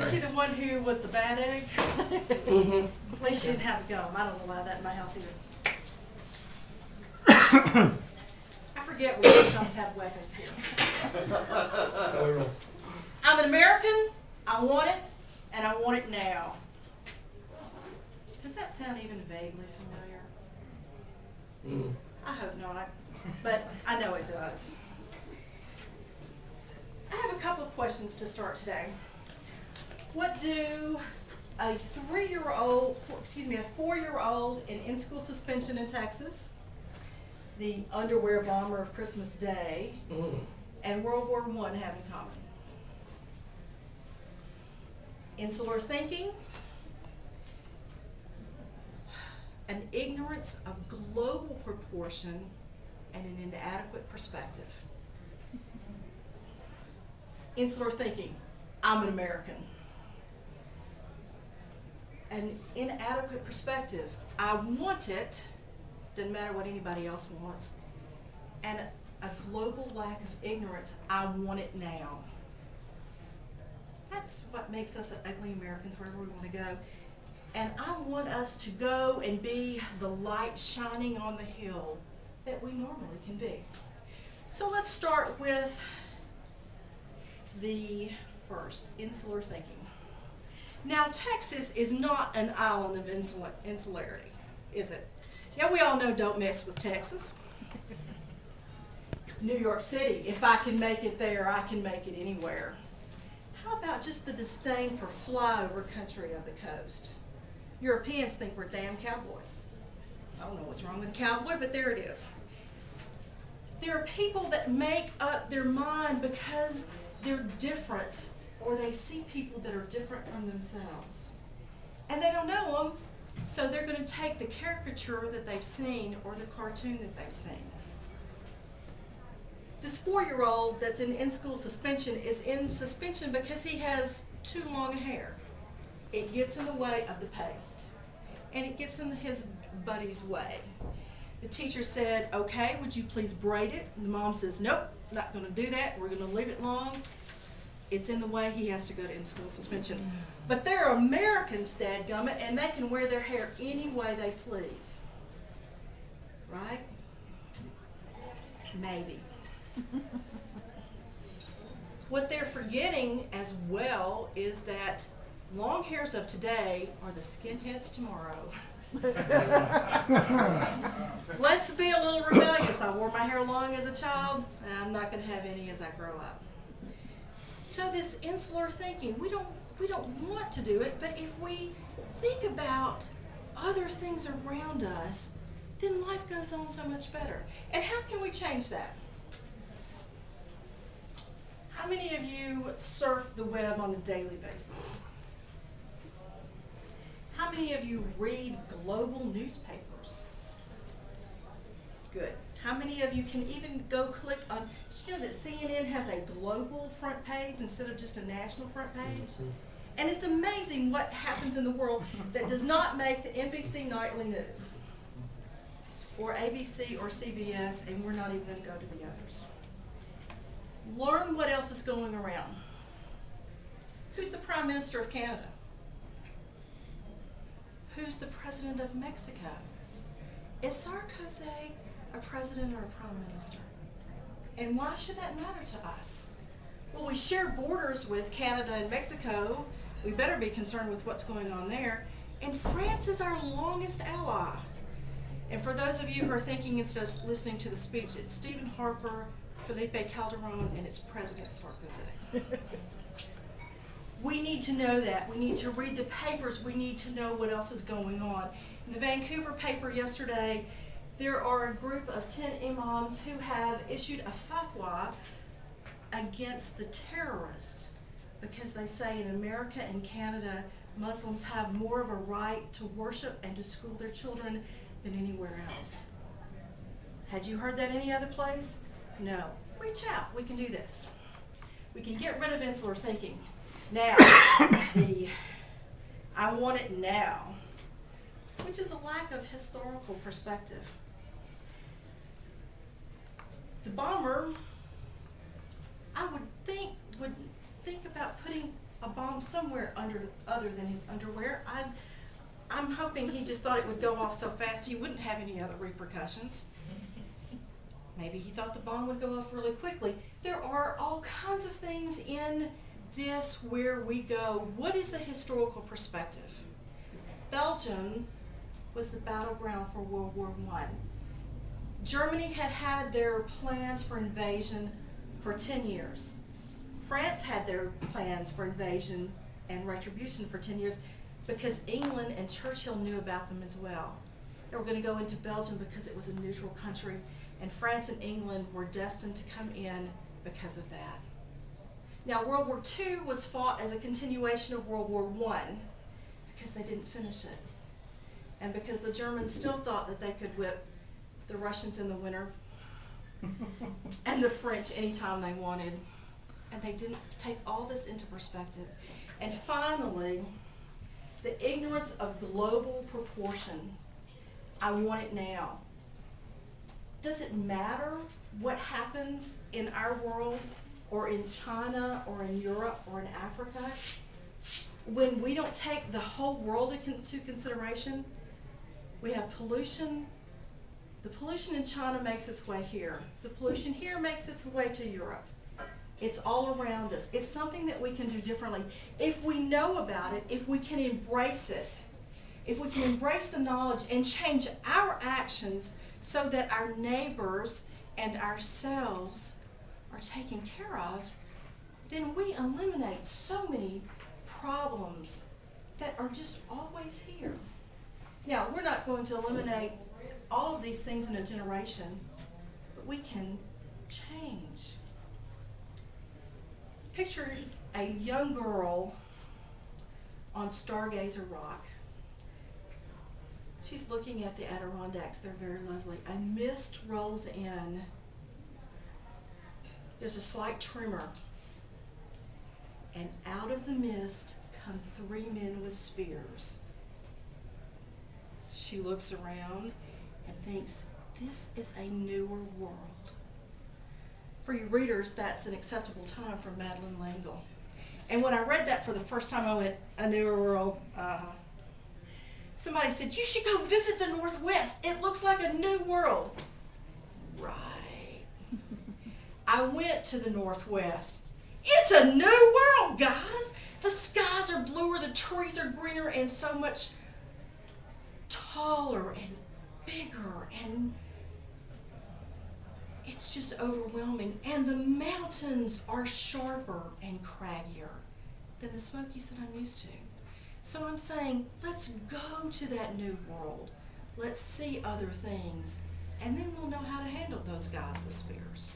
Is she the one who was the bad egg? Mm-hmm. At least she didn't have gum. I don't allow that in my house either. I forget we sometimes have weapons here. I'm an American, I want it, and I want it now. Does that sound even vaguely familiar? I hope not, but I know it does. I have a couple of questions to start today. What do a 4-year-old in school suspension in Texas, the underwear bomber of Christmas Day, and World War I have in common? Insular thinking, an ignorance of global proportion, and an inadequate perspective. Insular thinking, I'm an American. An inadequate perspective, I want it, doesn't matter what anybody else wants. And a global lack of ignorance, I want it now. That's what makes us ugly Americans wherever we want to go. And I want us to go and be the light shining on the hill that we normally can be. So let's start with the first, insular thinking. Now, Texas is not an island of insularity, is it? Yeah, we all know don't mess with Texas. New York City, if I can make it there, I can make it anywhere. How about just the disdain for flyover country of the coast? Europeans think we're damn cowboys. I don't know what's wrong with a cowboy, but there it is. There are people that make up their mind because they're different, or they see people that are different from themselves. And they don't know them, so they're going to take the caricature that they've seen or the cartoon that they've seen. This 4-year-old that's in school suspension is in suspension because he has too long hair. It gets in the way of the paste, and it gets in his buddy's way. The teacher said, okay, would you please braid it? And the mom says, nope, not going to do that. We're going to leave it long. It's in the way. He has to go to in-school suspension. But they're Americans, dadgummit, and they can wear their hair any way they please. Right? Maybe. What they're forgetting as well is that long hairs of today are the skinheads tomorrow. Let's be a little rebellious. I wore my hair long as a child. I'm not going to have any as I grow up. So this insular thinking, we don't want to do it, but if we think about other things around us, then life goes on so much better. And how can we change that? How many of you surf the web on a daily basis? How many of you read global newspapers? Good. How many of you can even go click on, did you know that CNN has a global front page instead of just a national front page? And it's amazing what happens in the world that does not make the NBC nightly news, or ABC or CBS, and we're not even going to go to the others. Learn what else is going around. Who's the Prime Minister of Canada? Who's the President of Mexico? Is Sarkozy a president or a prime minister? And why should that matter to us? Well, we share borders with Canada and Mexico. We better be concerned with what's going on there. And France is our longest ally. And for those of you who are thinking instead of listening to the speech, it's Stephen Harper, Felipe Calderon, and it's President Sarkozy. We need to know that. We need to read the papers. We need to know what else is going on. In the Vancouver paper yesterday, there are a group of 10 imams who have issued a fatwa against the terrorists because they say in America and Canada, Muslims have more of a right to worship and to school their children than anywhere else. Had you heard that any other place? No. Reach out. We can do this. We can get rid of insular thinking. Now, I want it now, which is a lack of historical perspective. The bomber, I would think about putting a bomb bomb somewhere other than his underwear. I'm hoping he just thought it would go off so fast he wouldn't have any other repercussions. Maybe he thought the bomb would go off really quickly. There are all kinds of things in this where we go, what is the historical perspective? Belgium was the battleground for World War I. Germany had had their plans for invasion for 10 years. France had their plans for invasion and retribution for 10 years because England and Churchill knew about them as well. They were going to go into Belgium because it was a neutral country, and France and England were destined to come in because of that. Now, World War II was fought as a continuation of World War I because they didn't finish it. And because the Germans still thought that they could whip the Russians in the winter and the French anytime they wanted. And they didn't take all this into perspective. And finally, the ignorance of global proportion. I want it now. Does it matter what happens in our world or in China or in Europe or in Africa when we don't take the whole world into consideration? We have pollution. The pollution in China makes its way here. The pollution here makes its way to Europe. It's all around us. It's something that we can do differently. If we know about it, if we can embrace it, if we can embrace the knowledge and change our actions so that our neighbors and ourselves are taken care of, then we eliminate so many problems that are just always here. Now, we're not going to eliminate all of these things in a generation, but we can change. Picture a young girl on Stargazer Rock. She's looking at the Adirondacks. They're very lovely. A mist rolls in. There's a slight tremor. And out of the mist come 3 men with spears. She looks around and thinks, this is a newer world. For you readers, that's an acceptable time for Madeleine L'Engle. And when I read that for the first time, I went, a newer world. Somebody said, you should go visit the Northwest. It looks like a new world. Right. I went to the Northwest. It's a new world, guys. The skies are bluer, the trees are greener, and so much taller and bigger, and it's just overwhelming. And the mountains are sharper and craggier than the Smokies that I'm used to. So I'm saying, let's go to that new world. Let's see other things, and then we'll know how to handle those guys with spears.